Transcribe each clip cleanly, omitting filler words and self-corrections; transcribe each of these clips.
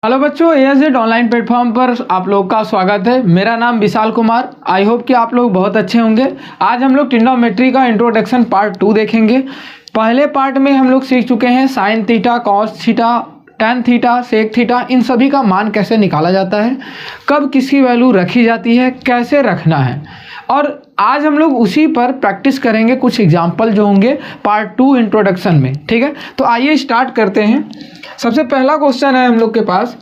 Hello बच्चों, ASZ online platform पर आप लोग का स्वागत है। मेरा नाम विशाल कुमार। आई होप कि आप लोग बहुत अच्छे होंगे। आज हम लोग ट्रिग्नोमेट्री का इंट्रोडक्शन पार्ट 2 देखेंगे। पहले पार्ट में हम लोग सीख चुके हैं sine theta, cos theta, tan theta, sec theta, इन सभी का मान कैसे निकाला जाता है, कब किसकी वैल्यू रखी जाती है, कैसे रखना है। और आज हम लोग उसी पर प्रैक्टिस करेंगे, कुछ एग्जाम्पल जो होंगे पार्ट 2 इंट्रोडक्शन में। ठीक है, तो आइए स्टार्ट करते हैं। सबसे पहला क्वेश्चन है हम लोग के पास,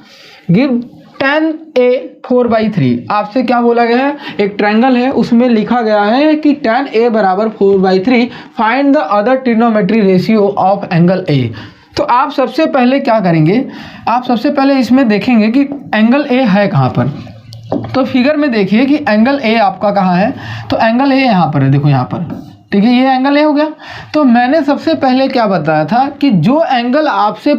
गिव tan a 4/3। आपसे क्या बोला गया है, एक ट्रायंगल है, उसमें लिखा गया है कि tan a बराबर 4/3, find the other trigonometry ratio of angle a। तो आप सबसे पहले क्या करेंगे, आप सबसे पहले इसमें देखेंगे कि एंगल a है कहाँ पर। तो फिगर में देखिए कि एंगल a आपका कहाँ है। तो एंगल a यहाँ पर है, देखो यहाँ पर। ठीक है, ये एंगल a हो गया। तो मैंने सबसे पहले क्या बताया था कि जो एंगल आपसे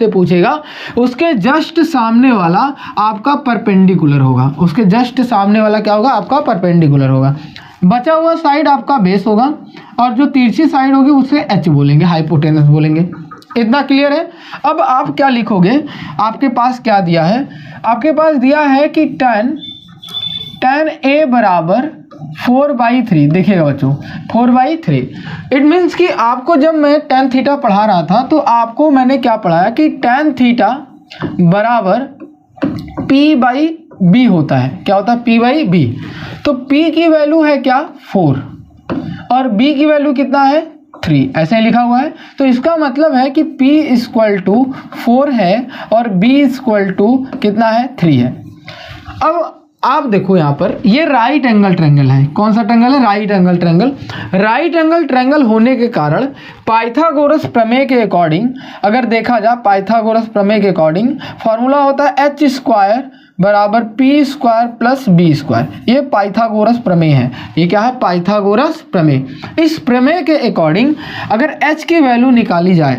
पूछेगा उसके जस्ट सामने वाला आपका परपेंडिकुलर होगा। उसके जस्ट सामने वाला क्या होगा, आपका परपेंडिकुलर होगा। बचा हुआ साइड आपका बेस होगा और जो तिरछी साइड होगी उसे h बोलेंगे, हाइपोटेनस बोलेंगे। इतना क्लियर है। अब आप क्या लिखोगे, आपके पास क्या दिया है, आपके पास दिया है कि tan a बराबर 4/3। देखिएगा बच्चों, 4/3 इट मीन्स कि आपको जब मैं tan थीटा पढ़ा रहा था तो आपको मैंने क्या पढ़ाया कि tan थीटा बराबर p/b होता है। क्या होता है, p/b। तो p की वैल्यू है क्या, 4, और b की वैल्यू कितना है, 3। ऐसे ही लिखा हुआ है। तो इसका मतलब है कि p = 4 है और b = कितना है, 3 है। अब आप देखो यहाँ पर ये राइट एंगल ट्रायंगल है। कौन सा ट्रायंगल है, right angle triangle. Right angle triangle होने के कारण पाइथागोरस प्रमेय के अकॉर्डिंग अगर देखा जाए, पाइथागोरस प्रमेय के अकॉर्डिंग फॉर्मूला होता है h² बराबर p² + b²। ये पाइथागोरस प्रमेय है। ये क्या है, पाइथागोरस प्रमेय। इस प्रमेय के अकॉर्डिंग अगर h की वैल्यू निकाली जाए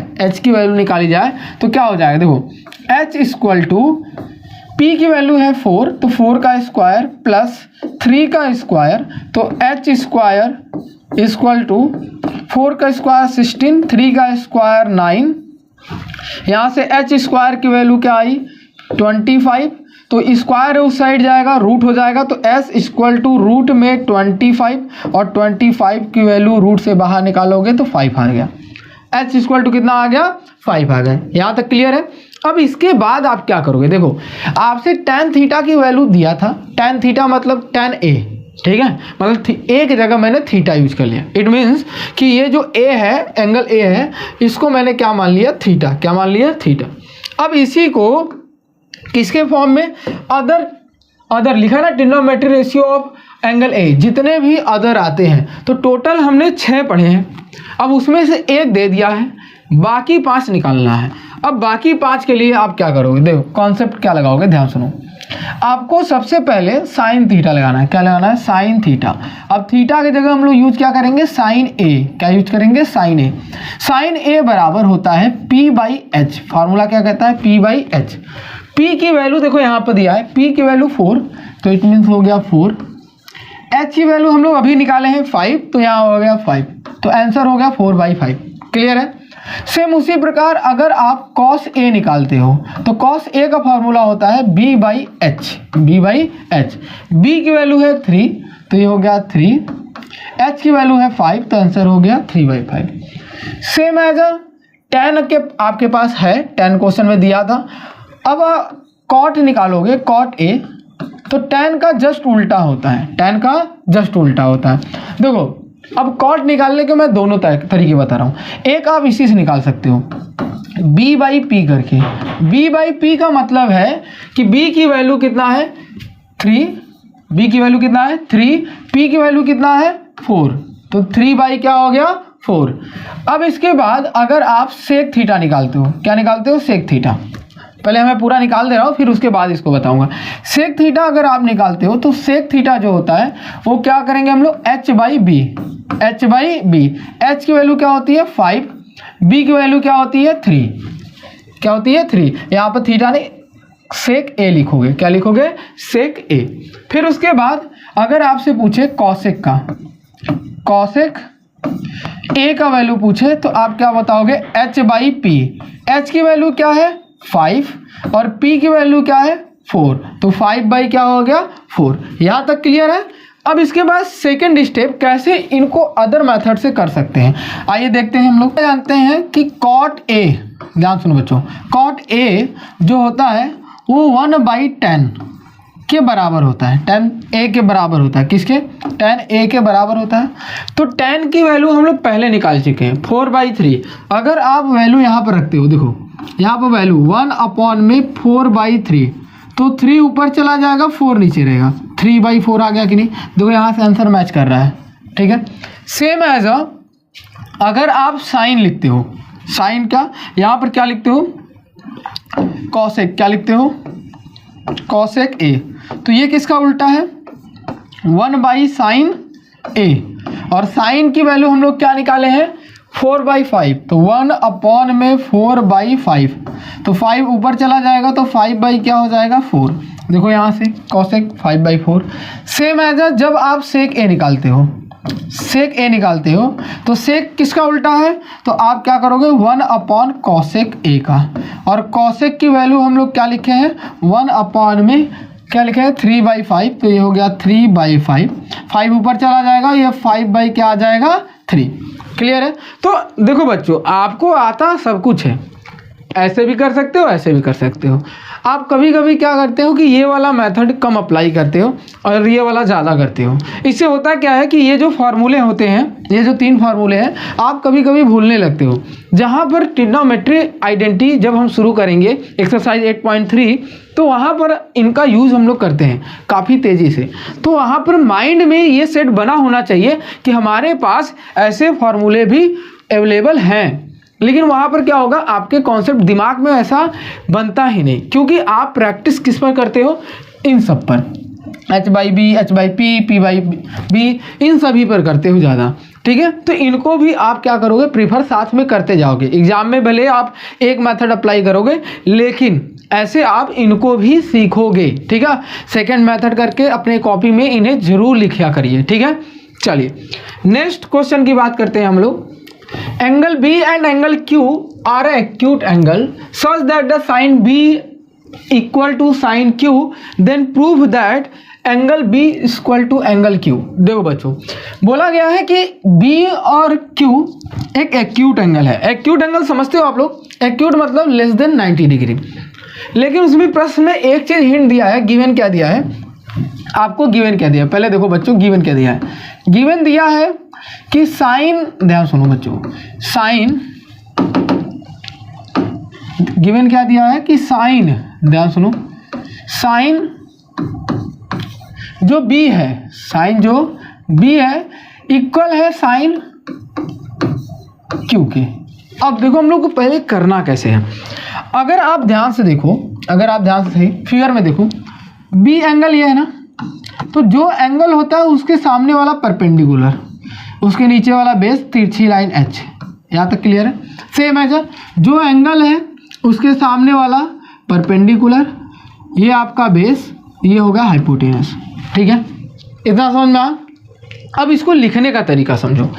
तो क्या हो जाएगा, देखो h p की वैल्यू है 4, तो 4 का स्क्वायर प्लस 3 का स्क्वायर, तो h² = 4 का स्क्वायर 16, 3 का स्क्वायर 9। यहाँ से h² की वैल्यू क्या आई, 25। तो स्क्वायर उस साइड जाएगा, रूट हो जाएगा, तो s = रूट में 25, और 25 की वैल्यू रूट से बाहर निकालोगे तो 5 आ गया। h = कितना आ गया, 5 आ गया। यहाँ तक क्लियर है। अब इसके बाद आप क्या करोगे, देखो आपसे tan थीटा की वैल्यू दिया था। tan थीटा मतलब tan a, ठीक है, मतलब a की जगह मैंने थीटा यूज कर लिया। इट मीन्स कि ये जो a है, एंगल a है, इसको मैंने क्या मान लिया, थीटा। क्या मान लिया, थीटा। अब इसी को किसके फॉर्म में, अदर लिखा ना, trigonometry ratio of angle a। जितने भी अदर आते हैं, तो टोटल हमने 6 पढ़े हैं। अब उसमें से एक दे दिया है, बाकी 5 निकालना है। अब बाकी 5 के लिए आप क्या करोगे, देखो कॉन्सेप्ट क्या लगाओगे, ध्यान सुनो। आपको सबसे पहले साइन थीटा लगाना है। क्या लगाना है, साइन थीटा। अब थीटा की जगह हम लोग यूज क्या करेंगे, साइन ए। क्या यूज करेंगे, साइन ए। साइन ए बराबर होता है p/h। फार्मूला क्या कहता है, p/h। p की वैल्यू देखो यहाँ पर दिया है, p की वैल्यू 4, तो इट मीन्स हो गया 4। h की वैल्यू हम लोग अभी निकाले हैं 5, तो यहाँ हो गया 5, तो आंसर हो गया 4/5। क्लियर है। सेम उसी प्रकार अगर आप cos a निकालते हो तो cos a का फॉर्मूला होता है b/h। b/h, b की वैल्यू है 3, तो ये हो गया 3। h की वैल्यू है 5, तो आंसर हो गया 3/5। सेम एज tan के आपके पास है, tan क्वेश्चन में दिया था। अब cot निकालोगे, cot a, तो tan का जस्ट उल्टा होता है, tan का जस्ट उल्टा होता है। देखो अब cot निकालने के मैं दोनों तरीके बता रहा हूँ। एक आप इसी से निकाल सकते हो, b/p करके। b/p का मतलब है कि b की वैल्यू कितना है, 3। b की वैल्यू कितना है, 3। p की वैल्यू कितना है, 4, तो 3 क्या हो गया, 4। अब इसके बाद अगर आप सेक थीटा निकालते हो, क्या निकालते हो, सेक थीटा। पहले मैं पूरा निकाल दे रहा हूँ, फिर उसके बाद इसको बताऊंगा। सेक थीटा अगर आप निकालते हो तो सेक थीटा जो होता है वो क्या करेंगे हम लोग, h/b। h की वैल्यू क्या होती है, 5। b की वैल्यू क्या होती है, 3। क्या होती है, 3। यहाँ पर थीटा नहीं, सेक a लिखोगे। क्या लिखोगे, सेक a। फिर उसके बाद अगर आपसे पूछे कॉसेक का, कॉसेक a का वैल्यू पूछे तो आप क्या बताओगे, h/p। h की वैल्यू क्या है, 5 और p की वैल्यू क्या है 4, तो 5 बाई क्या हो गया 4। यहाँ तक क्लियर है। अब इसके बाद सेकंड स्टेप कैसे इनको अदर मेथड से कर सकते हैं, आइए देखते हैं। हम लोग जानते हैं कि cot a, ध्यान सुनो बच्चों, cot a जो होता है वो 1/10 के बराबर होता है, 10a के बराबर होता है। किसके? 10a के बराबर होता है। तो 10 की वैल्यू हम लोग पहले निकाल चुके हैं 4/3। अगर आप वैल्यू यहाँ पर रखते हो, देखो यहाँ पर वैल्यू 1/4/3, तो 3 ऊपर चला जाएगा, 4 नीचे रहेगा, 3/4 आ गया कि नहीं? देखो यहाँ से आंसर मैच कर रहा है, ठीक है। सेम एज अगर आप साइन लिखते हो, साइन का यहाँ पर क्या लिखते हो, कॉसेक, क्या लिखते हो, कॉसेक ए, तो ये किसका उल्टा है 1/sin a, और साइन की वैल्यू हम लोग क्या निकाले हैं 4/5, तो 1/4/5, तो 5 ऊपर चला जाएगा तो 5 क्या हो जाएगा 4। देखो यहाँ से कॉसेक 5/4। सेम एज जब आप सेक ए निकालते हो, सेक ए निकालते हो तो सेक किसका उल्टा है, तो आप क्या करोगे 1/cosec a का, और कॉसेक की वैल्यू हम लोग क्या लिखे हैं 1 में क्या लिखे हैं 3/5, तो ये हो गया 3/5, 5 ऊपर चला जाएगा, ये 5 क्या आ जाएगा 3। क्लियर है। तो देखो बच्चों, आपको आता सब कुछ है, ऐसे भी कर सकते हो, ऐसे भी कर सकते हो। आप कभी कभी क्या करते हो कि ये वाला मेथड कम अप्लाई करते हो और ये वाला ज़्यादा करते हो। इससे होता क्या है कि ये जो फार्मूले होते हैं, ये जो 3 फार्मूले हैं, आप कभी कभी भूलने लगते हो। जहाँ पर ट्रिग्नोमेट्री आइडेंटिटी जब हम शुरू करेंगे एक्सरसाइज 8.3, तो वहाँ पर इनका यूज़ हम लोग करते हैं काफ़ी तेज़ी से। तो वहाँ पर माइंड में ये सेट बना होना चाहिए कि हमारे पास ऐसे फार्मूले भी अवेलेबल हैं, लेकिन वहाँ पर क्या होगा, आपके कॉन्सेप्ट दिमाग में ऐसा बनता ही नहीं, क्योंकि आप प्रैक्टिस किस पर करते हो, इन सब पर, h/b, h/p, p/b, इन सभी पर करते हो ज़्यादा, ठीक है। तो इनको भी आप क्या करोगे, प्रीफर साथ में करते जाओगे। एग्जाम में भले आप एक मेथड अप्लाई करोगे, लेकिन ऐसे आप इनको भी सीखोगे, ठीक है। सेकेंड मेथड करके अपने कॉपी में इन्हें जरूर लिखा करिए, ठीक है। चलिए नेक्स्ट क्वेश्चन की बात करते हैं हम लोग। Angle B and angle Q are an acute angle such that the sin B equal to sin Q, then prove that angle B is equal to angle Q। देखो बच्चों, बोला गया है कि B और Q एक एक्यूट एंगल है। Acute angle समझते हो आप लोग, एक्यूट मतलब लेस देन 90 डिग्री। लेकिन उसमें प्रश्न में एक चीज हिंट दिया है, गिवन क्या दिया है आपको, गिवन क्या दिया है, पहले देखो बच्चों गिवन क्या दिया है। गिवन दिया है कि साइन, ध्यान सुनो बच्चों, साइन, गिवन क्या दिया है कि साइन, ध्यान सुनो, साइन जो बी है, साइन जो बी है इक्वल है साइन क्यू के। अब देखो हम लोग को पहले करना कैसे है। अगर आप ध्यान से देखो, अगर आप ध्यान से फिगर में देखो, बी एंगल ये है ना, तो जो एंगल होता है उसके सामने वाला परपेंडिकुलर, उसके नीचे वाला बेस तिरछी लाइन एच। यहाँ तक क्लियर है। सेम है जो एंगल है उसके सामने वाला परपेंडिकुलर, ये आपका बेस, ये होगा हाइपोटेनस, ठीक है। इतना समझ में आ। अब इसको लिखने का तरीका समझो।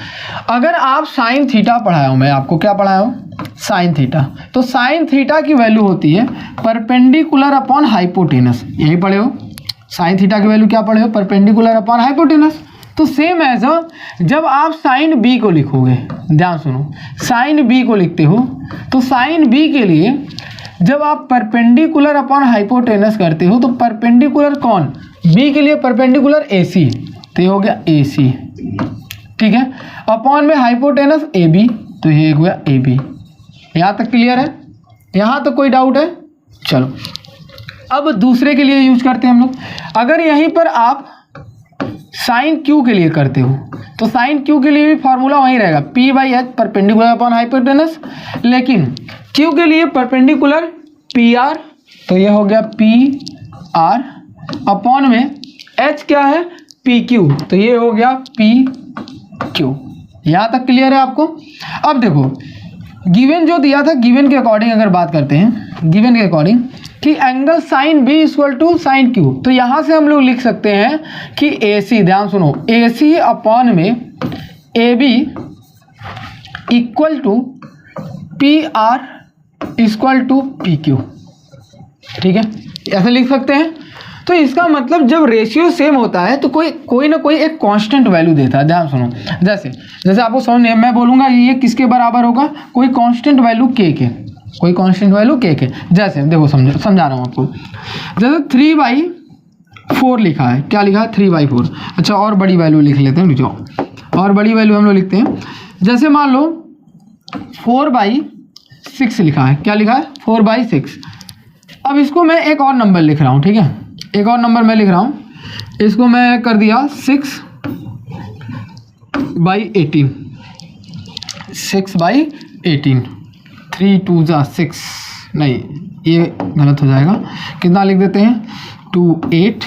अगर आप साइन थीटा पढ़ाया हूँ, मैं आपको क्या पढ़ाया हूँ, साइन थीटा, तो साइन थीटा की वैल्यू होती है परपेंडिकुलर अपॉन हाइपोटेनस, यही पढ़े हो। साइन थीटा की वैल्यू क्या पढ़े हो, परपेंडिकुलर अपॉन हाइपोटेनस। तो सेम एज जब आप साइन बी को लिखोगे, ध्यान सुनो, साइन बी को लिखते हो तो साइन बी के लिए जब आप परपेंडिकुलर अपॉन हाइपोटेनस करते हो, तो परपेंडिकुलर कौन, बी के लिए परपेंडिकुलर ए सी, तो ये हो गया ए सी, ठीक है, अपॉन में हाइपोटेनस ए बी, तो ये हो गया ए बी। यहाँ तक क्लियर है, यहाँ तक कोई डाउट है। चलो अब दूसरे के लिए यूज करते हैं हम लोग। अगर यहीं पर आप साइन क्यू के लिए करते हो, तो साइन क्यू के लिए भी फार्मूला वहीं रहेगा, p/h परपेंडिकुलर अपॉन हाइपोटेनस, लेकिन क्यू के लिए परपेंडिकुलर PR, तो ये हो गया PR अपॉन में h क्या है PQ, तो ये हो गया PQ। यहाँ तक क्लियर है आपको। अब देखो गिवन जो दिया था, गिवन के अकॉर्डिंग अगर बात करते हैं, गिवन के अकॉर्डिंग कि angle sine B equal to sine Q, तो यहाँ से हम लोग लिख सकते हैं कि AC, ध्यान सुनो, AC अपॉन में AB equal to PR equal to PQ। ठीक है, ऐसे लिख सकते हैं। तो इसका मतलब जब रेशियो सेम होता है तो कोई ना कोई एक कांस्टेंट वैल्यू देता है। ध्यान सुनो, जैसे आपको समझ नहीं, मैं बोलूँगा ये किसके बराबर होगा, कोई कांस्टेंट वैल्यू के, कोई कांस्टेंट वैल्यू के। जैसे देखो समझा रहा हूँ आपको, जैसे 3/4 लिखा है, क्या लिखा है 3/4। अच्छा, और बड़ी वैल्यू लिख लेते हैं, जो और बड़ी वैल्यू हम लोग लिखते हैं, जैसे मान लो 4/6 लिखा है, क्या लिखा है 4/6। अब इसको मैं एक और नंबर लिख रहा हूँ, ठीक है, एक और नंबर मैं लिख रहा हूँ, इसको मैं कर दिया 6/18, 6/18, 3 2 6, नहीं ये गलत हो जाएगा, कितना लिख देते हैं 2 8,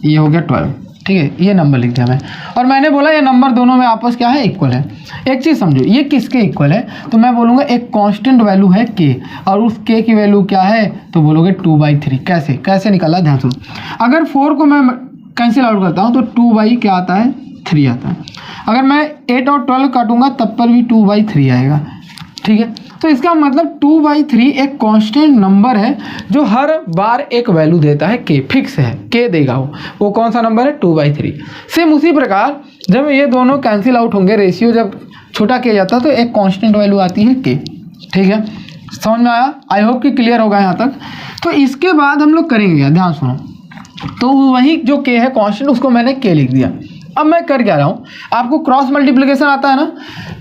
ये हो गया 12, ठीक है, ये नंबर लिख दिया मैं। और मैंने बोला ये नंबर दोनों में आपस क्या है, इक्वल है। एक चीज़ समझो, ये किसके इक्वल है, तो मैं बोलूँगा एक कांस्टेंट वैल्यू है के, और उस के की वैल्यू क्या है, तो बोलोगे 2/3। कैसे निकाला, ध्यान सुनो। अगर 4 को मैं कैंसिल आउट करता हूँ तो 2 क्या आता है 3 आता है। अगर मैं 8 और 12 काटूंगा तब पर भी 2/3 आएगा, ठीक है। तो इसका मतलब 2/3 एक कांस्टेंट नंबर है जो हर बार एक वैल्यू देता है, के फिक्स है, के देगा वो कौन सा नंबर है 2/3। सेम उसी प्रकार जब ये दोनों कैंसिल आउट होंगे, रेशियो जब छोटा किया जाता है तो एक कांस्टेंट वैल्यू आती है के, ठीक है। समझ में आया, आई होप कि क्लियर होगा यहाँ तक। तो इसके बाद हम लोग करेंगे, ध्यान सुनो, तो वही जो के है कांस्टेंट, उसको मैंने के लिख दिया। अब मैं कर क्या रहा हूँ, आपको क्रॉस मल्टीप्लिकेशन आता है ना,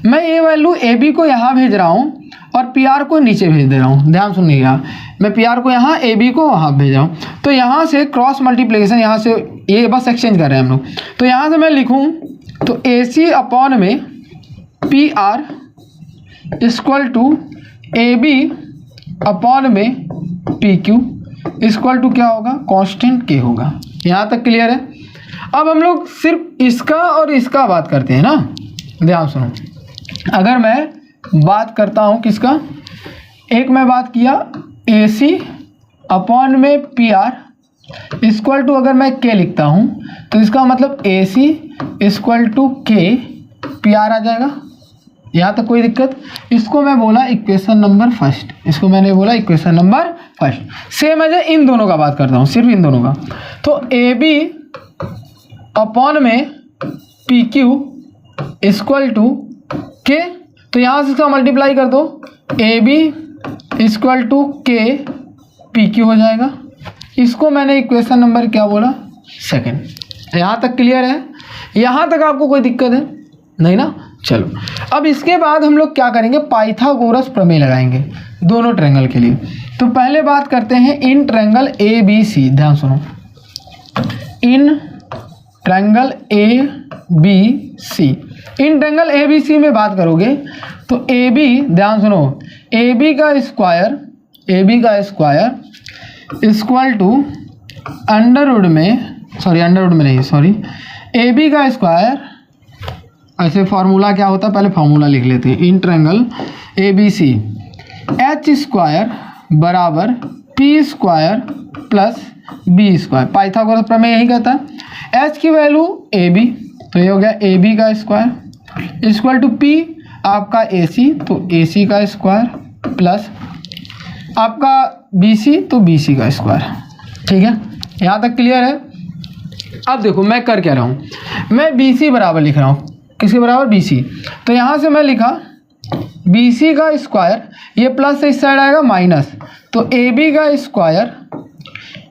मैं ये वैल्यू ए बी को यहाँ भेज रहा हूँ और पी आर को नीचे भेज दे रहा हूँ। ध्यान सुनिएगा, मैं पी आर को यहाँ, ए बी को वहाँ भेज रहा हूँ। तो यहाँ से क्रॉस मल्टीप्लिकेशन, यहाँ से ये बस एक्सचेंज कर रहे हैं हम लोग। तो यहाँ से मैं लिखूँ तो ए सी अपॉन में P R equal to A B upon में पी क्यू इक्वल टू क्या होगा, कांस्टेंट के होगा। यहाँ तक क्लियर है। अब हम लोग सिर्फ इसका और इसका बात करते हैं ना, ध्यान सुनो। अगर मैं बात करता हूँ किसका, एक मैं बात किया ए सी अपॉन में पी आर इक्वल टू, अगर मैं के लिखता हूँ तो इसका मतलब ए सी इक्वल टू के पी आर आ जाएगा। यहाँ तक कोई दिक्कत। इसको मैं बोला इक्वेशन नंबर फर्स्ट, इसको मैंने बोला इक्वेशन नंबर फर्स्ट। सेम है, इन दोनों का बात करता हूँ, सिर्फ इन दोनों का। तो ए बी अपॉन में पी क्यू इक्वल टू के, तो यहाँ से इसका मल्टीप्लाई कर दो, ए बी इक्वल टू के पी क्यू हो जाएगा। इसको मैंने इक्वेशन नंबर क्या बोला, सेकंड। यहाँ तक क्लियर है, यहाँ तक आपको कोई दिक्कत है नहीं ना। चलो, अब इसके बाद हम लोग क्या करेंगे, पाइथागोरस प्रमेय लगाएंगे दोनों ट्रायंगल के लिए। तो पहले बात करते हैं in triangle A B C. ध्यान सुनो, in triangle A B C, in triangle A B C में बात करोगे तो ए बी, ध्यान सुनो, ए बी का स्क्वायर इक्वल टू अंडरवुड में ए बी का स्क्वायर, ऐसे फार्मूला क्या होता है, पहले फार्मूला लिख लेते हैं। In triangle A B C H square बराबर P square plus B square. Pythagoras प्रमेय यही कहता है। एच की वैल्यू ए बी, तो ये हो गया ए बी का स्क्वायर इक्वल टू पी आपका ए सी, तो ए सी का स्क्वायर प्लस आपका बी सी, तो बी सी का स्क्वायर। ठीक है, यहाँ तक क्लियर है। अब देखो मैं कर क्या रहा हूँ, मैं बी सी बराबर लिख रहा हूँ, किसके बराबर, बी सी। तो यहाँ से मैं लिखा बी सी का स्क्वायर, ये प्लस से इस साइड आएगा माइनस, तो ए बी का स्क्वायर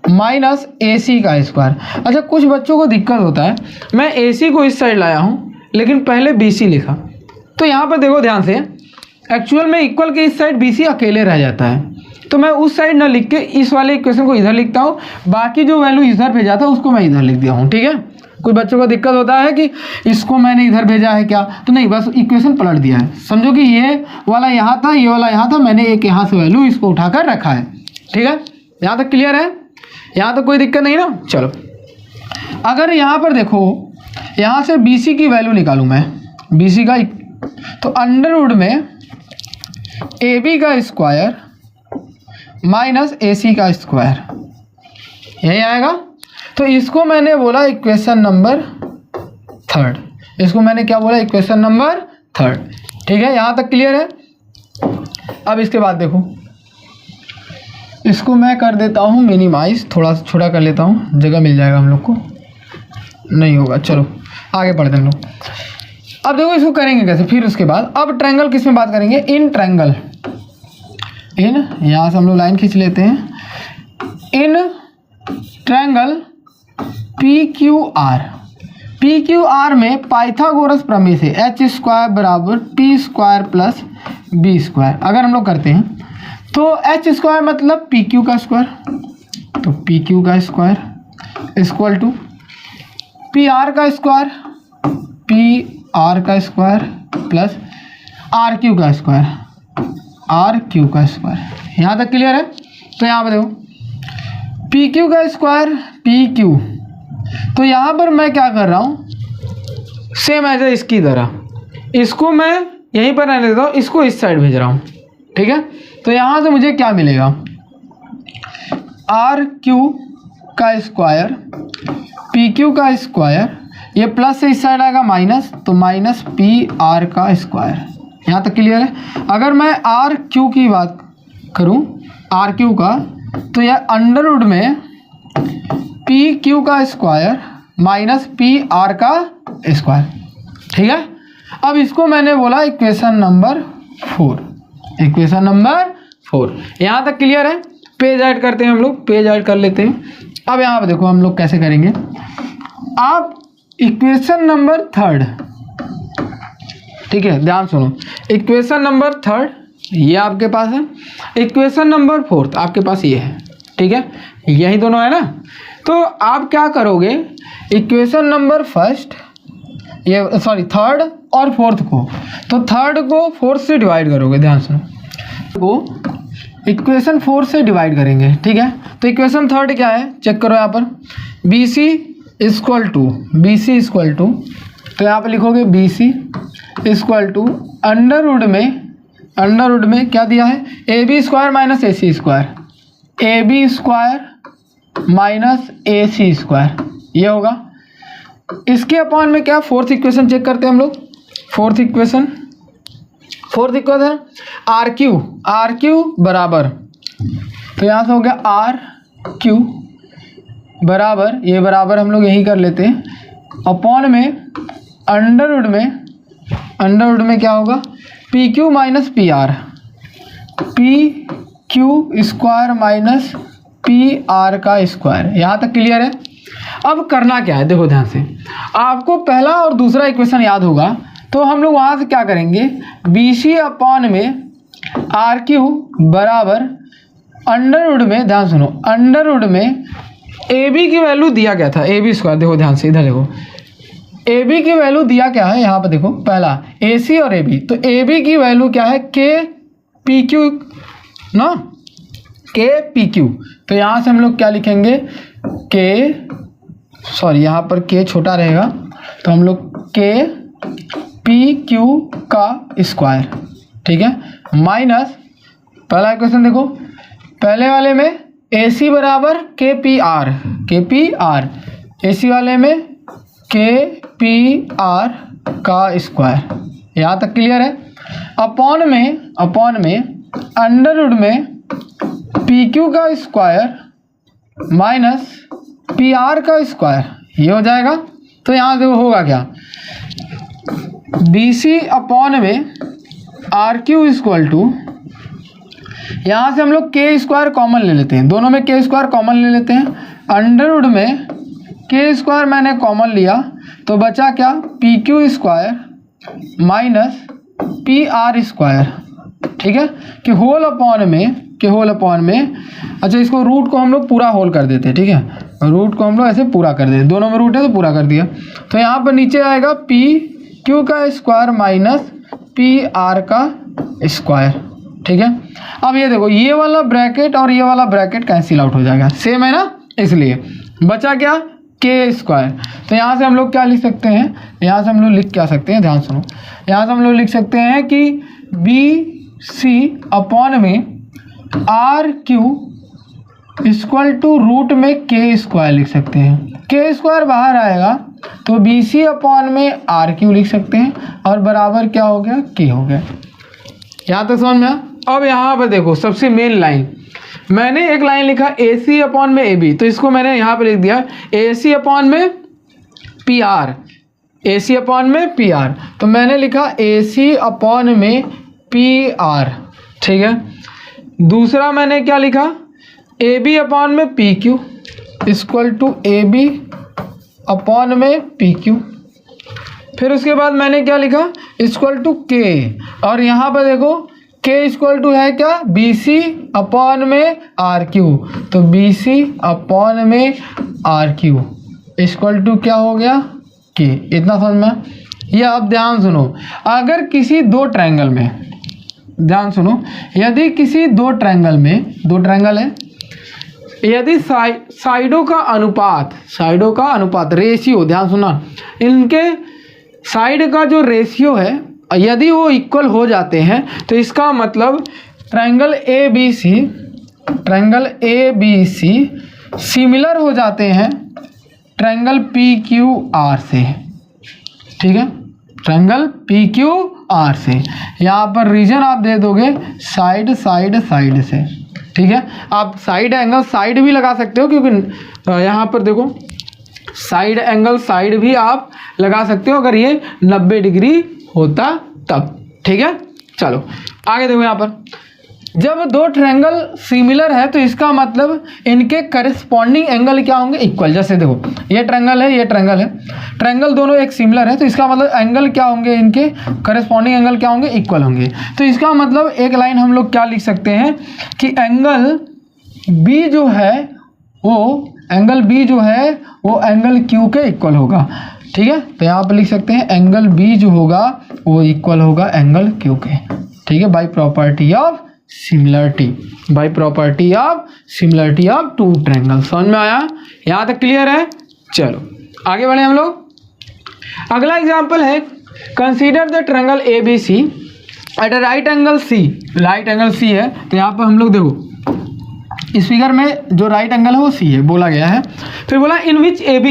माइनस ए सी का स्क्वायर। अच्छा, कुछ बच्चों को दिक्कत होता है, मैं ए सी को इस साइड लाया हूँ लेकिन पहले बी सी लिखा, तो यहाँ पर देखो ध्यान से, एक्चुअल में इक्वल के इस साइड बी सी अकेले रह जाता है, तो मैं उस साइड ना लिख के इस वाले इक्वेशन को इधर लिखता हूँ, बाकी जो वैल्यू इधर भेजा था उसको मैं इधर लिख दिया हूँ। ठीक है, कुछ बच्चों को दिक्कत होता है कि इसको मैंने इधर भेजा है क्या, तो नहीं, बस इक्वेशन पलट दिया है। समझो कि ये वाला यहाँ था, ये वाला यहाँ था, मैंने एक यहाँ से वैल्यू इसको उठाकर रखा है। ठीक है, यहाँ तक क्लियर है, यहाँ तक कोई दिक्कत नहीं ना। चलो, अगर यहाँ पर देखो, यहाँ से बी सी की वैल्यू निकालूँ मैं, बी सी का, तो अंडरवुड में ए बी का स्क्वायर माइनस ए सी का स्क्वायर, यही आएगा। तो इसको मैंने बोला इक्वेशन नंबर थर्ड, इसको मैंने क्या बोला, इक्वेशन नंबर थर्ड। ठीक है, यहाँ तक क्लियर है। अब इसके बाद देखो, इसको मैं कर देता हूँ मिनिमाइज, थोड़ा छोटा कर लेता हूँ, जगह मिल जाएगा हम लोग को, नहीं होगा। चलो आगे पढ़ते हैं हम लोग। अब देखो इसको करेंगे कैसे, फिर उसके बाद अब ट्रायंगल किस में बात करेंगे, इन ट्रायंगल, इन, यहाँ से हम लोग लाइन खींच लेते हैं, इन ट्रायंगल PQR, PQR में पाइथागोरस प्रमेय से h स्क्वायर बराबर p square plus b square अगर हम लोग करते हैं तो h स्क्वायर मतलब PQ का स्क्वायर, तो PQ का स्क्वायर इक्वल टू PR का स्क्वायर, PR का स्क्वायर प्लस RQ का स्क्वायर, RQ का स्क्वायर। यहाँ तक क्लियर है। तो यहाँ पर देखो PQ का स्क्वायर PQ, तो यहाँ पर मैं क्या कर रहा हूँ, सेम एज इसकी तरह, इसको मैं यहीं पर रहने देता हूँ, इसको इस साइड भेज रहा हूँ, ठीक है। तो यहाँ से मुझे क्या मिलेगा, RQ का स्क्वायर PQ का स्क्वायर, ये प्लस से इस साइड आएगा माइनस, तो माइनस PR का स्क्वायर। यहाँ तक क्लियर है। अगर मैं RQ की बात करूँ, RQ का, तो यह अंडर रूट में PQ का स्क्वायर माइनस PR का स्क्वायर, ठीक है। अब इसको मैंने बोला इक्वेशन नंबर 4, इक्वेशन नंबर 4। यहाँ तक क्लियर है। पेज ऐड करते हैं हम लोग, पेज ऐड कर लेते हैं। अब यहाँ पे देखो हम लोग कैसे करेंगे। आप इक्वेशन नंबर 3, ठीक है, ध्यान सुनो, इक्वेशन नंबर 3 ये आपके पास है, इक्वेशन नंबर 4 आपके पास ये है, ठीक है, यही दोनों है ना। तो आप क्या करोगे, इक्वेशन नंबर 1 ये सॉरी 3 और 4 को, तो 3 को 4 से डिवाइड करोगे, ध्यान सुनो, को इक्वेशन 4 से डिवाइड करेंगे, ठीक है। तो इक्वेशन 3 क्या है, चेक करो यहाँ पर, BC इक्वल टू, तो यहाँ पर लिखोगे BC equal to under root में क्या दिया है, AB square minus AC square, AB square minus AC square, ये होगा। इसके अपॉन में क्या, 4th इक्वेशन चेक करते हैं हम लोग। 4th इक्वेशन RQ बराबर, तो यहाँ से हो गया RQ बराबर, ये बराबर हम लोग यही कर लेते हैं, अपॉन में अंडर रूट में क्या होगा, PQ minus PR, PQ square minus PR का स्क्वायर। यहाँ तक क्लियर है। अब करना क्या है, देखो ध्यान से, आपको पहला और दूसरा इक्वेशन याद होगा, तो हम लोग वहाँ से क्या करेंगे, BC अपॉन में RQ बराबर अंडर रूट में, ध्यान सुनो, अंडर रूट में AB की वैल्यू दिया गया था, AB स्क्वायर, देखो ध्यान से, इधर देखो, AB की वैल्यू दिया क्या है, यहाँ पर देखो, पहला AC और AB, तो AB की वैल्यू क्या है, KPQ ना, KPQ, तो यहाँ से हम लोग क्या लिखेंगे, यहाँ पर K छोटा रहेगा, तो हम लोग KPQ का स्क्वायर, ठीक है, माइनस पहला इक्वेशन देखो, पहले वाले में AC बराबर KPR, AC वाले में KPR का स्क्वायर। यहाँ तक क्लियर है। अपॉन में अंडर रूट में PQ का स्क्वायर माइनस PR का स्क्वायर, ये हो जाएगा। तो यहाँ देखो होगा क्या, BC अपॉन में RQ इक्वल टू, यहाँ से हम लोग K स्क्वायर कॉमन ले लेते हैं, दोनों में K स्क्वायर कॉमन ले लेते हैं, अंडर रूट में K स्क्वायर मैंने कॉमन लिया, तो बचा क्या, PQ square minus PR square, ठीक है, कि होल अपॉन में, अच्छा इसको रूट को हम लोग पूरा होल कर देते हैं, ठीक है, रूट को हम लोग ऐसे पूरा कर देते, दोनों में रूट है तो पूरा कर दिया। तो यहाँ पर नीचे आएगा PQ का स्क्वायर माइनस PR का स्क्वायर, ठीक है। अब ये देखो, ये वाला ब्रैकेट और ये वाला ब्रैकेट कैंसिल आउट हो जाएगा, सेम है ना, इसलिए बचा क्या, K स्क्वायर। तो यहाँ से हम लोग क्या लिख सकते हैं, यहाँ से हम लोग लिख क्या सकते हैं, ध्यान सुनो, यहाँ से हम लोग लिख सकते हैं कि BC अपॉन में RQ इक्वल टू रूट में K स्क्वायर लिख सकते हैं, K स्क्वायर बाहर आएगा तो BC अपॉन में RQ लिख सकते हैं, और बराबर क्या हो गया, K हो गया। यहाँ तक समझ में। अब यहाँ पर देखो सबसे मेन लाइन, मैंने एक लाइन लिखा AC अपॉन में AB, तो इसको मैंने यहाँ पे लिख दिया AC अपॉन में PR, AC अपॉन में PR, तो मैंने लिखा AC अपॉन में PR, ठीक है। दूसरा मैंने क्या लिखा, AB अपॉन में PQ equal to AB upon में PQ। फिर उसके बाद मैंने क्या लिखा, इक्वल टू K, और यहाँ पर देखो K इक्वल टू है क्या, BC अपॉन में RQ, तो BC अपॉन में RQ इक्वल टू क्या हो गया, K। इतना समझ में। ये अब ध्यान सुनो, अगर किसी दो ट्रायंगल में, ध्यान सुनो, यदि किसी दो ट्रायंगल है, यदि साइडों का अनुपात रेशियो, ध्यान सुना, इनके साइड का जो रेशियो है यदि वो इक्वल हो जाते हैं तो इसका मतलब ट्रायंगल ABC सिमिलर हो जाते हैं ट्रायंगल PQR से, ठीक है, ट्रायंगल PQR से। यहाँ पर रीजन आप दे दोगे साइड से, ठीक है। आप साइड एंगल साइड भी लगा सकते हो, क्योंकि यहाँ पर देखो साइड एंगल साइड भी आप लगा सकते हो अगर ये 90 डिग्री होता तब, ठीक है। चलो आगे देखो, यहाँ पर जब दो ट्रायंगल सिमिलर है तो इसका मतलब इनके करस्पॉन्डिंग एंगल क्या होंगे, इक्वल। जैसे देखो ये ट्रायंगल है, ट्रायंगल दोनों एक सिमिलर है, तो इसका मतलब एंगल क्या होंगे, इनके करस्पॉन्डिंग एंगल क्या होंगे, इक्वल होंगे। तो इसका मतलब एक लाइन हम लोग क्या लिख सकते हैं कि एंगल B जो है वो एंगल Q के इक्वल होगा, ठीक है। तो यहाँ पर लिख सकते हैं एंगल B जो होगा वो इक्वल होगा एंगल Q के, ठीक है, by property of similarity of two triangle. समझ में आया, यहाँ तक क्लियर है। चलो आगे बढ़े हम लोग। अगला एग्जांपल है, consider the triangle ABC at a right angle C है। तो यहाँ पर हम लोग देखो इस फिगर में जो राइट एंगल है वो C है बोला गया है। फिर बोला इन विच AB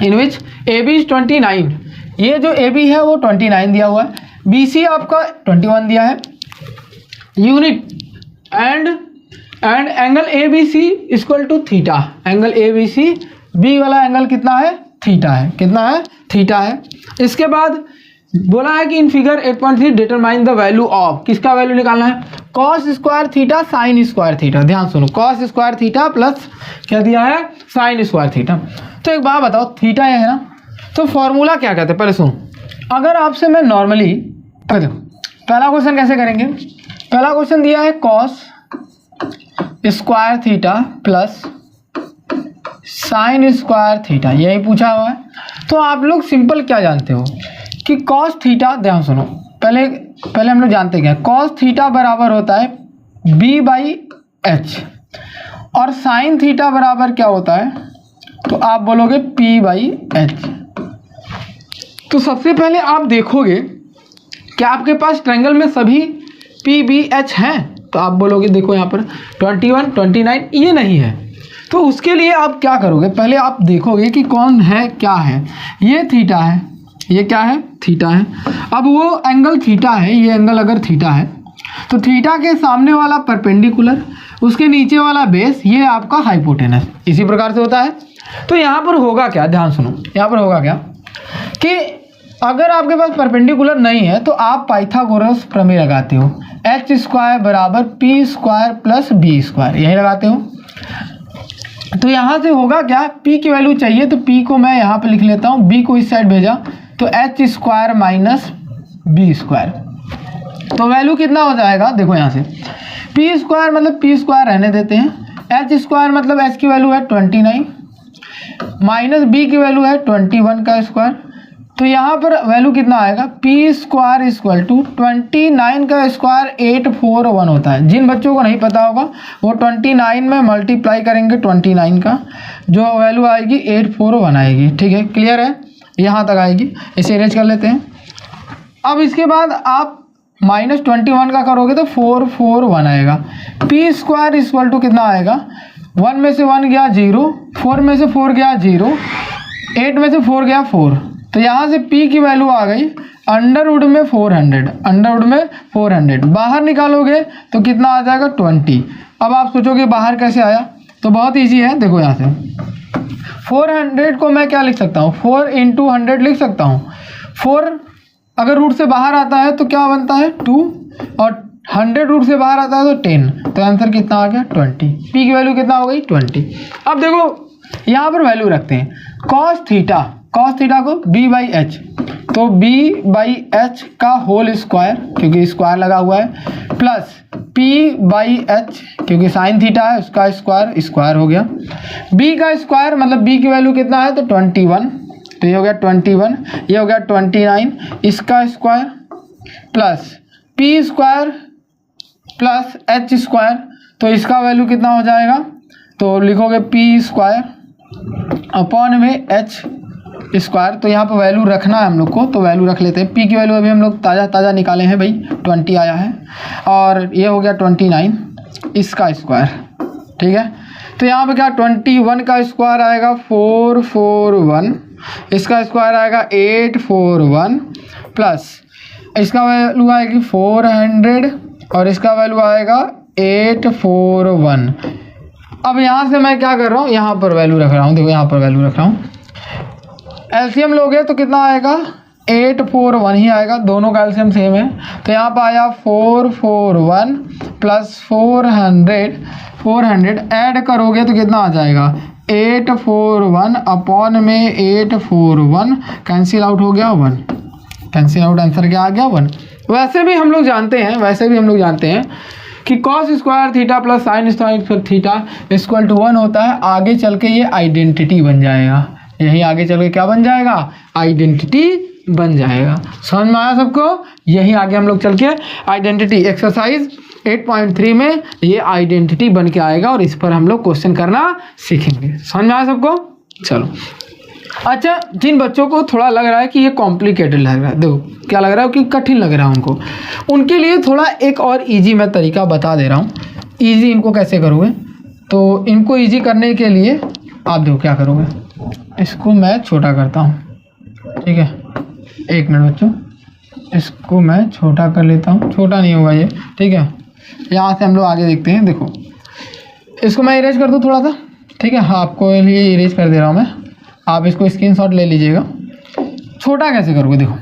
इज 29, ये जो AB है वो 29 दिया हुआ है, BC आपका 21 दिया है, unit and angle ABC equal to theta. Angle ABC B वाला एंगल कितना है, थीटा है। इसके बाद बोला है कि in figure 8.3 determine the value of, किसका वैल्यू निकालना है, cos square theta sine square theta. ध्यान सुनो, कॉस स्क्वायर थीटा प्लस क्या दिया है, साइन स्क्वायर थीटा। तो एक बात बताओ, थीटा है ना, तो फॉर्मूला क्या कहते हैं, पहले सुनो। अगर आपसे मैं नॉर्मली, पहला क्वेश्चन कैसे करेंगे, पहला क्वेश्चन दिया है cos square theta plus sine square theta, यही पूछा हुआ है। तो आप लोग सिंपल क्या जानते हो कि कॉस थीटा, ध्यान सुनो, पहले हम लोग जानते क्या, कॉस थीटा बराबर होता है B/H, और साइन थीटा बराबर क्या होता है, तो आप बोलोगे P/H। तो सबसे पहले आप देखोगे कि आपके पास ट्रायंगल में सभी PBH हैं, तो आप बोलोगे देखो यहाँ पर 21, 29 ये नहीं है। तो उसके लिए आप क्या करोगे, पहले आप देखोगे कि कौन है, क्या है, ये थीटा है, ये क्या है, थीटा है। अब वो एंगल थीटा है, ये एंगल अगर थीटा है तो थीटा के सामने वाला परपेंडिकुलर, उसके नीचे वाला बेस, ये आपका हाइपोटेनस, इसी प्रकार से होता है। तो यहाँ पर होगा क्या, ध्यान सुनो, यहाँ पर होगा क्या कि अगर आपके पास परपेंडिकुलर नहीं है तो आप पाइथागोरस प्रमेय लगाते हो, H स्क्वायर बराबर P square plus B square, यही लगाते हो। तो यहाँ से होगा क्या, P की वैल्यू चाहिए तो P को मैं यहाँ पे लिख लेता हूँ, B को इस साइड भेजा तो H square minus B square, तो वैल्यू कितना हो जाएगा, देखो यहाँ से P स्क्वायर मतलब P स्क्वायर रहने देते हैं, H स्क्वायर मतलब H की वैल्यू है 29 माइनस B की वैल्यू है 21 का स्क्वायर, तो यहाँ पर वैल्यू कितना आएगा, P स्क्वायर इक्वल टू 29 का स्क्वायर 841 होता है। जिन बच्चों को नहीं पता होगा वो 29 में मल्टीप्लाई करेंगे 29 का, जो वैल्यू आएगी 841 आएगी, ठीक है, क्लियर है, यहाँ तक आएगी। इसे अरेंज कर लेते हैं। अब इसके बाद आप माइनस 21 का करोगे तो 441 आएगा। P स्क्वायर इक्वल टू कितना आएगा, 1 में से 1 गया 0, 4 में से 4 गया 0, 8 में से 4 गया 4, तो यहाँ से P की वैल्यू आ गई अंडरवुड में 400, बाहर निकालोगे तो कितना आ जाएगा 20, अब आप सोचोगे बाहर कैसे आया, तो बहुत ईजी है, देखो यहाँ से 400 को मैं क्या लिख सकता हूँ, 4 × 100 लिख सकता हूँ। 4 अगर रूट से बाहर आता है तो क्या बनता है 2, और 100 रूट से बाहर आता है तो 10, तो आंसर कितना आ गया 20। पी की वैल्यू कितना हो गई 20। अब देखो यहाँ पर वैल्यू रखते हैं, कॉस थीटा को b/h, तो b/h का होल स्क्वायर क्योंकि स्क्वायर लगा हुआ है, प्लस p/h क्योंकि साइन थीटा है उसका स्क्वायर हो गया, b का स्क्वायर मतलब b की वैल्यू कितना है तो 21, तो ये हो गया 21, ये हो गया 29, इसका square plus p square plus h square, तो इसका वैल्यू कितना हो जाएगा, तो लिखोगे p स्क्वायर अपॉन में h स्क्वायर, तो यहाँ पर वैल्यू रखना है हम लोग को, तो वैल्यू रख लेते हैं। p की वैल्यू अभी हम लोग ताज़ा निकाले हैं भाई, 20 आया है, और ये हो गया 29, इसका स्क्वायर, ठीक है। तो यहाँ पे क्या 21 का स्क्वायर आएगा 441, इसका स्क्वायर आएगा 841, प्लस इसका वैल्यू आएगी 400 और इसका वैल्यू आएगा 841। अब यहाँ से मैं क्या कर रहा हूँ, यहाँ पर वैल्यू रख रहा हूँ, देखो यहाँ पर वैल्यू रख रहा हूँ, एलसीएम लोगे तो कितना आएगा 841 ही आएगा, दोनों का एलसीएम सेम है, तो यहाँ पर आया 441 प्लस 400 ऐड करोगे तो कितना आ जाएगा 841 अपॉन में 841, कैंसिल आउट हो गया 1, कैंसिल आउट, आंसर क्या आ गया 1। वैसे भी हम लोग जानते हैं कि cos square theta plus sine square theta equal to 1 होता है। आगे चल के ये आइडेंटिटी बन जाएगा, यही आगे चल के क्या बन जाएगा, आइडेंटिटी बन जाएगा। समझ में आया सबको, यही आगे हम लोग चल के आइडेंटिटी एक्सरसाइज 8.3 में ये आइडेंटिटी बन के आएगा और इस पर हम लोग क्वेश्चन करना सीखेंगे। समझ में आया सबको, चलो। अच्छा, जिन बच्चों को थोड़ा लग रहा है कि ये कॉम्प्लिकेटेड लग रहा है, देखो क्या लग रहा है कि कठिन लग रहा है उनको, उनके लिए थोड़ा एक और इजी मैं तरीका बता दे रहा हूँ। इजी इनको कैसे करोगे, तो इनको इजी करने के लिए आप देखो क्या करोगे, इसको मैं छोटा करता हूँ, ठीक है, 1 मिनट बच्चों, इसको मैं छोटा कर लेता हूँ, छोटा नहीं होगा ये, ठीक है। यहाँ से हम लोग आगे देखते हैं, देखो इसको मैं इरेज कर दूँ थोड़ा सा, ठीक है, हाँ आपको लिए इरेज कर दे रहा हूँ मैं, आप इसको स्क्रीनशॉट ले लीजिएगा। छोटा कैसे करोगे, देखो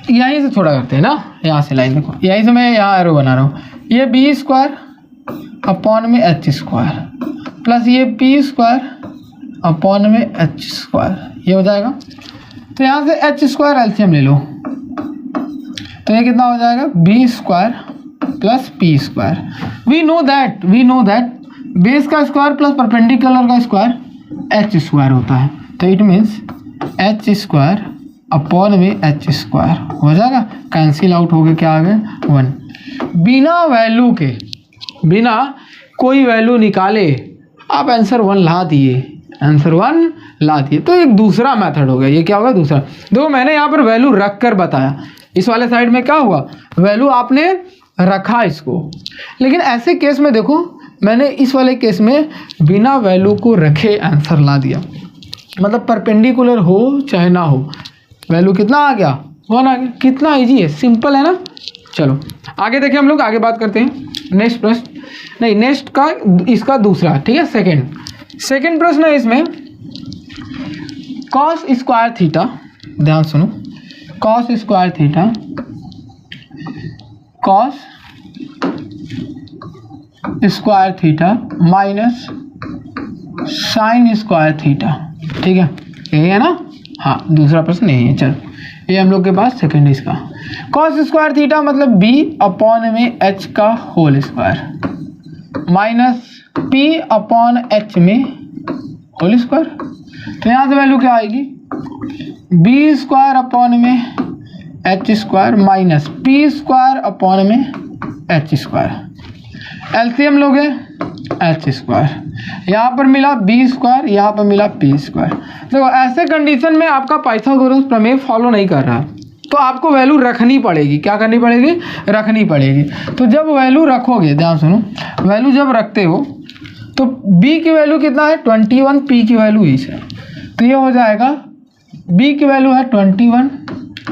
यहीं से छोटा करते हैं ना, यहाँ से लाइन देखो, यहीं से मैं यहाँ एरो बना रहा हूँ, ये b स्क्वायर अपॉन में h स्क्वायर प्लस ये p स्क्वायर अपॉन में h स्क्वायर, ये हो जाएगा। तो यहाँ से h स्क्वायर एलसीएम ले लो, तो ये कितना हो जाएगा b square plus p square. We know that base का स्क्वायर प्लस परपेंडिकुलर का स्क्वायर h स्क्वायर होता है, तो it means h square upon में h स्क्वायर हो जाएगा, कैंसिल आउट हो गया, क्या आ गया 1। बिना कोई वैल्यू निकाले आप आंसर 1 ला दिए, तो एक दूसरा मेथड हो गया। ये क्या होगा दूसरा, देखो मैंने यहाँ पर वैल्यू रख कर बताया, इस वाले साइड में क्या हुआ वैल्यू आपने रखा इसको, लेकिन ऐसे केस में देखो मैंने इस वाले केस में बिना वैल्यू को रखे आंसर ला दिया, मतलब परपेंडिकुलर हो चाहे ना हो, वैल्यू कितना आ गया 1 आ गया। कितना इजी है, सिंपल है ना। चलो आगे देखिए, हम लोग आगे बात करते हैं। नेक्स्ट प्रश्न नहीं, नेक्स्ट का इसका दूसरा, ठीक है, सेकेंड प्रश्न है इसमें, कॉस स्क्वायर थीटा, ध्यान सुनो, cos square theta minus sign square theta, ठीक है, यही है ना। हाँ, दूसरा प्रश्न यही है। चलो ये हम लोग के पास सेकंड है इसका, कॉस स्क्वायर थीटा मतलब b अपॉन में h का whole square minus p upon h में होल स्क्वायर। तो यहाँ से वैल्यू क्या आएगी, b स्क्वायर अपॉन में h square minus p square upon में h स्क्वायर। एलसीएम लोगे h स्क्वायर, यहाँ पर मिला b स्क्वायर, यहाँ पर मिला p स्क्वायर। देखो ऐसे कंडीशन में आपका पाइथागोरस प्रमेय फॉलो नहीं कर रहा, तो आपको वैल्यू रखनी पड़ेगी। क्या करनी पड़ेगी, रखनी पड़ेगी। तो जब वैल्यू रखोगे, ध्यान सुनो, वैल्यू जब रखते हो तो b की वैल्यू कितना है 21, p की वैल्यू 20 है, तो ये हो जाएगा b की वैल्यू है 21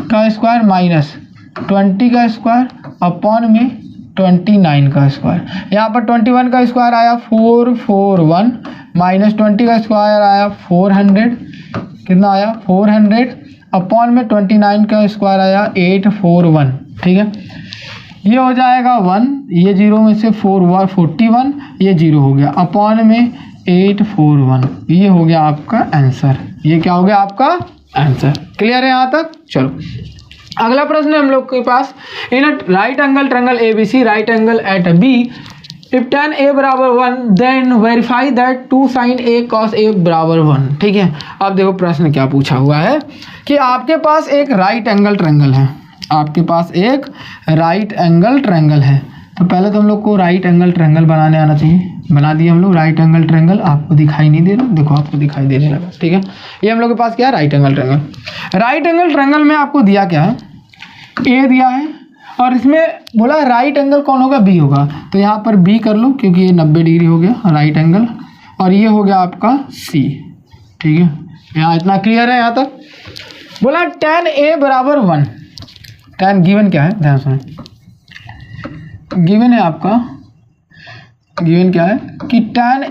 का स्क्वायर माइनस 20 का स्क्वायर अपॉन में 29 का स्क्वायर। यहाँ पर 21 का स्क्वायर आया 441 माइनस 20 का स्क्वायर आया 400, कितना आया 400 अपॉन में 29 का स्क्वायर आया 841। ठीक है, ये हो जाएगा 1, ये 0 में से 41, ये 0 हो गया अपॉन में 841। ये हो गया आपका आंसर, ये क्या हो गया आपका आंसर। क्लियर है यहाँ तक? चलो अगला प्रश्न है हम लोग के पास, in a right angle triangle ABC, right angle at B, if tan A बराबर 1 then verify that 2 sin A cos A बराबर 1। ठीक है, अब देखो प्रश्न क्या पूछा हुआ है कि आपके पास एक राइट एंगल ट्रायंगल है, आपके पास एक राइट एंगल ट्रायंगल है। तो पहले तो हम लोग को राइट एंगल ट्रायंगल बनाने आना चाहिए, बना दिए हम लोग राइट एंगल ट्रायंगल। आपको दिखाई नहीं दे रहा, देखो आपको दिखाई देने लगा। ठीक है, ये हम लोग के पास क्या है, right angle triangle. Right angle triangle में आपको दिया क्या है, ए दिया है और इसमें बोला राइट एंगल कौन होगा, बी होगा। तो यहाँ पर बी कर लो क्योंकि ये 90 डिग्री हो गया राइट एंगल, और ये हो गया आपका सी। ठीक है, यहाँ इतना क्लियर है यहाँ तक। बोला tan A बराबर 1, tan गिवन क्या है, ध्यान सुनो, गिवन है आपका, गिवन क्या है कि tan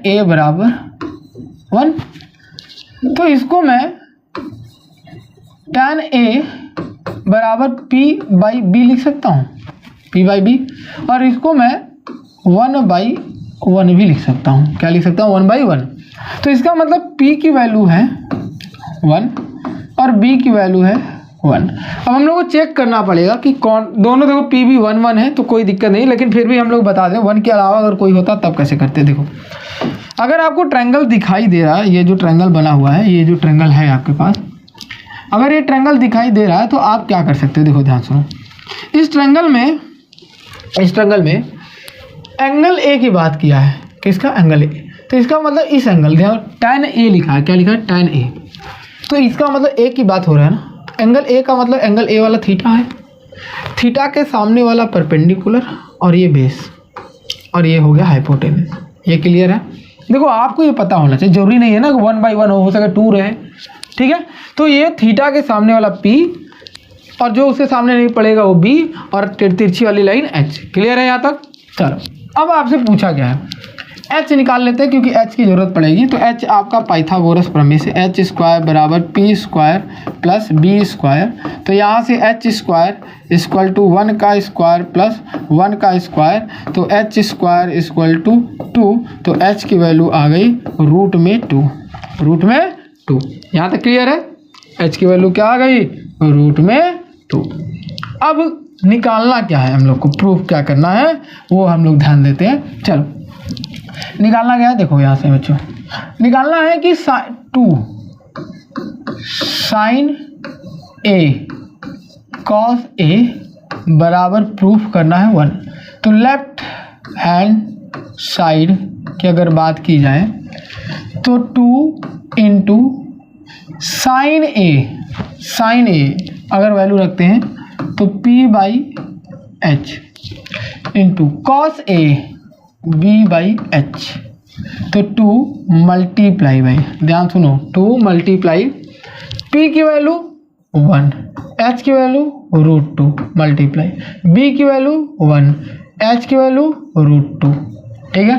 A बराबर 1। तो इसको मैं tan A बराबर P/B लिख सकता हूँ, P/B, और इसको मैं 1/1 भी लिख सकता हूँ। क्या लिख सकता हूँ, 1/1। तो इसका मतलब P की वैल्यू है 1 और B की वैल्यू है 1। अब हम लोग को चेक करना पड़ेगा कि कौन, दोनों देखो P भी 1 1 है तो कोई दिक्कत नहीं, लेकिन फिर भी हम लोग बता दें 1 के अलावा अगर कोई होता तब कैसे करते। देखो अगर आपको ट्रायंगल दिखाई दे रहा है, ये जो ट्रायंगल बना हुआ है, ये जो ट्रायंगल है आपके पास, अगर ये ट्रायंगल दिखाई दे रहा है तो आप क्या कर सकते हो, देखो ध्यान सुनो, इस ट्रायंगल में एंगल ए की बात किया है, किसका, एंगल ए। तो इसका मतलब इस एंगल, ध्यान tan A लिखा है, क्या लिखा है, tan A। तो इसका मतलब ए की बात हो रहा है ना, एंगल ए का मतलब एंगल ए वाला थीटा है, थीटा के सामने वाला परपेंडिकुलर और ये बेस, और ये हो गया हाइपोटेनस। ये क्लियर है? देखो आपको ये पता होना चाहिए, जरूरी नहीं है ना कि 1/1 हो सके 2 रहे। ठीक है, तो ये थीटा के सामने वाला P और जो उसके सामने नहीं पड़ेगा वो B, और तिरछी वाली लाइन H। क्लियर है यहाँ तक? चलो अब आपसे पूछा क्या है, H निकाल लेते हैं क्योंकि H की जरूरत पड़ेगी। तो H आपका पाइथागोरस प्रमेय से H स्क्वायर बराबर P square plus B square. तो यहाँ से H स्क्वायर इक्वल टू 1 का स्क्वायर प्लस 1 का स्क्वायर, तो H स्क्वायर इक्वल टू 2। तो H की वैल्यू आ गई रूट में 2, रूट में 2। यहाँ तक क्लियर है? H की वैल्यू क्या आ गई, रूट में 2। अब निकालना क्या है, हम लोग को प्रूफ क्या करना है वो हम लोग ध्यान देते हैं। चलो निकालना क्या है, देखो यहाँ से बच्चों निकालना है कि 2 sin A cos A बराबर प्रूफ करना है 1। तो लेफ्ट हैंड साइड की अगर बात की जाए तो 2 इंटू साइन ए अगर वैल्यू रखते हैं तो P/H into cos A B/H। तो 2 मल्टीप्लाई बाई, ध्यान सुनो, 2 मल्टीप्लाई P की वैल्यू 1, H की वैल्यू √2 मल्टीप्लाई B की वैल्यू 1, H की वैल्यू √2। ठीक है,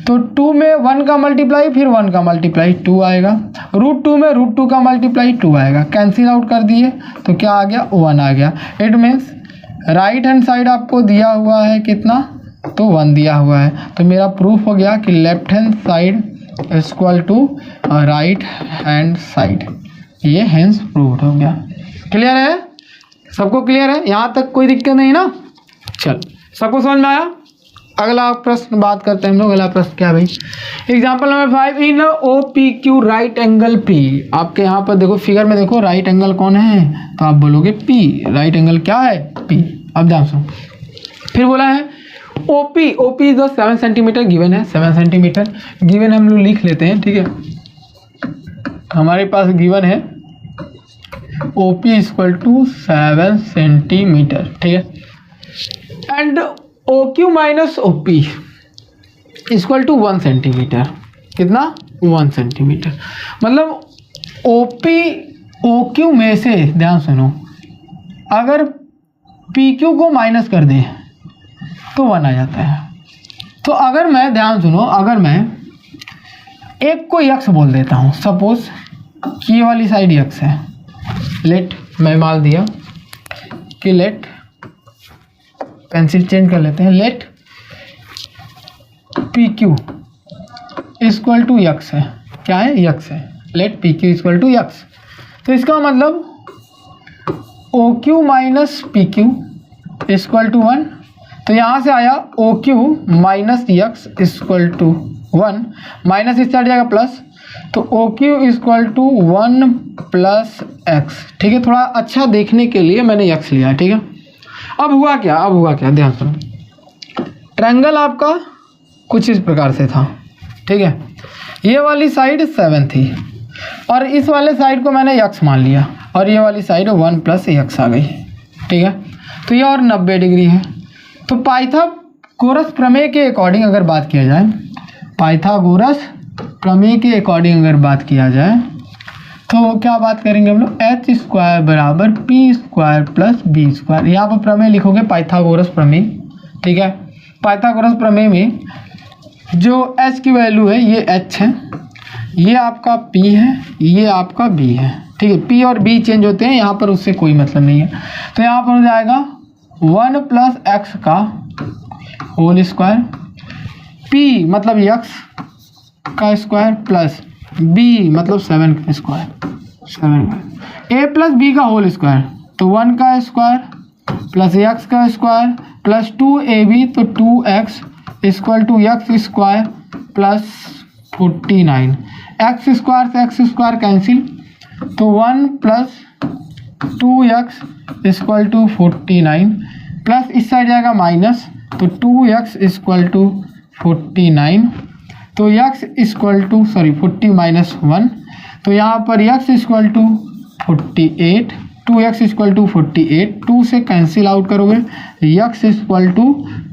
तो 2 में 1 का मल्टीप्लाई फिर 1 का मल्टीप्लाई 2 आएगा, √2 में √2 का मल्टीप्लाई 2 आएगा, कैंसिल आउट कर दिए तो क्या आ गया, 1 आ गया। It means right hand side आपको दिया हुआ है कितना, तो 1 दिया हुआ है। तो मेरा प्रूफ हो गया कि left hand side equal to right hand side, ये हैंस प्रूव्ड हो गया। क्लियर है? सबको क्लियर है? यहाँ तक कोई दिक्कत नहीं ना? चल सबको समझ में आया? अगला प्रश्न बात करते हैं हम लोग। अगला प्रश्न क्या है भाई, एग्जाम्पल नंबर 5, इन OPQ राइट एंगल P। आपके यहाँ पर देखो फिगर में देखो राइट एंगल कौन है, तो आप बोलोगे P, राइट एंगल क्या है, P। अब ध्यान सुनो, फिर बोला है OP इज 7 सेंटीमीटर गिवन है, 7 सेंटीमीटर गिवन हम लोग लिख लेते हैं। ठीक है, हमारे पास गिवन है OP इक्वल टू 7 सेंटीमीटर। ठीक है, and OQ minus OP equal to 1 centimetre. कितना, 1 सेंटीमीटर। मतलब OP OQ में से, ध्यान सुनो, अगर पी क्यू को माइनस कर दें तो 1 आ जाता है। तो अगर मैं, ध्यान सुनो, अगर मैं एक को यक्स बोल देता हूँ, सपोज कि ये वाली साइड यक्स है, लेट, मैं मान दिया कि लेट, पेंसिल चेंज कर लेते हैं, let P Q equal to x है, क्या है, यक्स है, let P Q equal to x. तो इसका मतलब O Q minus P Q equal to 1, तो यहाँ से आया O Q minus x equal to 1, minus इससे हट जाएगा प्लस, तो O Q equal to 1 plus x. ठीक है, थोड़ा अच्छा देखने के लिए मैंने यक्स लिया है। ठीक है, अब हुआ क्या, ध्यान सुनो, ट्रायंगल आपका कुछ इस प्रकार से था। ठीक है, ये वाली साइड 7 थी और इस वाले साइड को मैंने यक्स मान लिया और ये वाली साइड 1 प्लस यक्स आ गई। ठीक है, तो ये और 90 डिग्री है। तो पाइथागोरस प्रमेय के अकॉर्डिंग अगर बात किया जाए, पाइथागोरस प्रमेय के अकॉर्डिंग अगर बात किया जाए तो क्या बात करेंगे हम लोग, एच स्क्वायर बराबर P square plus B square. यहाँ पर प्रमेय लिखोगे पाइथागोरस प्रमेय। ठीक है, पाइथागोरस प्रमेय में जो h की वैल्यू है ये h है, ये आपका p है, ये आपका b है। ठीक है, p और b चेंज होते हैं, यहाँ पर उससे कोई मतलब नहीं है। तो यहाँ पर हो जाएगा 1 प्लस एक्स का होल स्क्वायर, p मतलब x का स्क्वायर प्लस b मतलब 7 का स्क्वायर, 7 का, a प्लस b का होल स्क्वायर, तो 1 का स्क्वायर प्लस x का स्क्वायर प्लस 2ab, तो 2x equal to x square plus 49। X square से एक्स स्क्वायर कैंसिल, तो 1 plus 2x equal to 49 plus इस साइड जाएगा माइनस, तो 2x इक्वल टू 49, तो x इक्वल टू 40 माइनस 1, तो यहाँ पर x equal to 48, 2x equal to 48, 2 से कैंसिल आउट करोगे, x इक्वल टू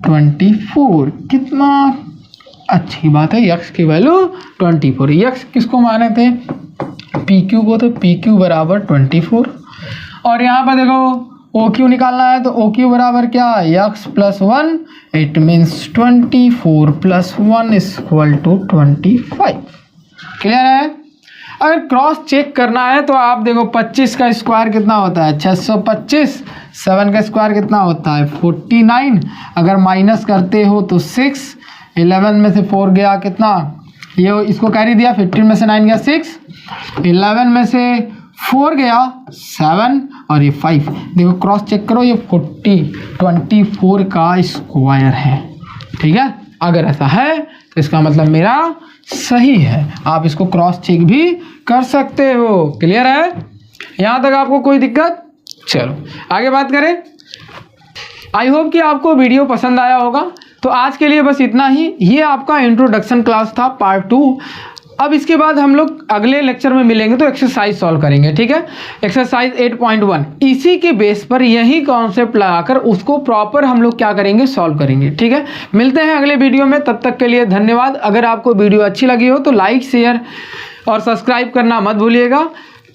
24। कितना अच्छी बात है, x की वैल्यू 24। x किसको माने थे, PQ को, तो PQ बराबर 24। और यहाँ पर देखो OQ निकालना है, तो OQ बराबर क्या, x plus 1, it means 24 plus 1 equal to 25। Clear है। अगर क्रॉस चेक करना है तो आप देखो 25 का स्क्वायर कितना होता है, 625, 7 का स्क्वायर कितना होता है 49, अगर माइनस करते हो तो 6, 11 में से 4 गया कितना, ये इसको कैरी दिया, 15 में से 9 गया 6, 11 में से 4 गया 7 और ये 5। देखो क्रॉस चेक करो, ये 24 का स्क्वायर है। ठीक है, अगर ऐसा है तो इसका मतलब मेरा सही है, आप इसको क्रॉस चेक भी कर सकते हो। क्लियर है, यहाँ तक आपको कोई दिक्कत। चलो आगे बात करें। आई होप कि आपको वीडियो पसंद आया होगा। तो आज के लिए बस इतना ही, ये आपका इंट्रोडक्शन क्लास था पार्ट 2। अब इसके बाद हम लोग अगले लेक्चर में मिलेंगे तो एक्सरसाइज सॉल्व करेंगे। ठीक है, एक्सरसाइज 8.1, इसी के बेस पर यही कॉन्सेप्ट लगाकर उसको प्रॉपर हम लोग क्या करेंगे, सॉल्व करेंगे। ठीक है, मिलते हैं अगले वीडियो में, तब तक के लिए धन्यवाद। अगर आपको वीडियो अच्छी लगी हो तो लाइक, शेयर और सब्सक्राइब करना मत भूलिएगा।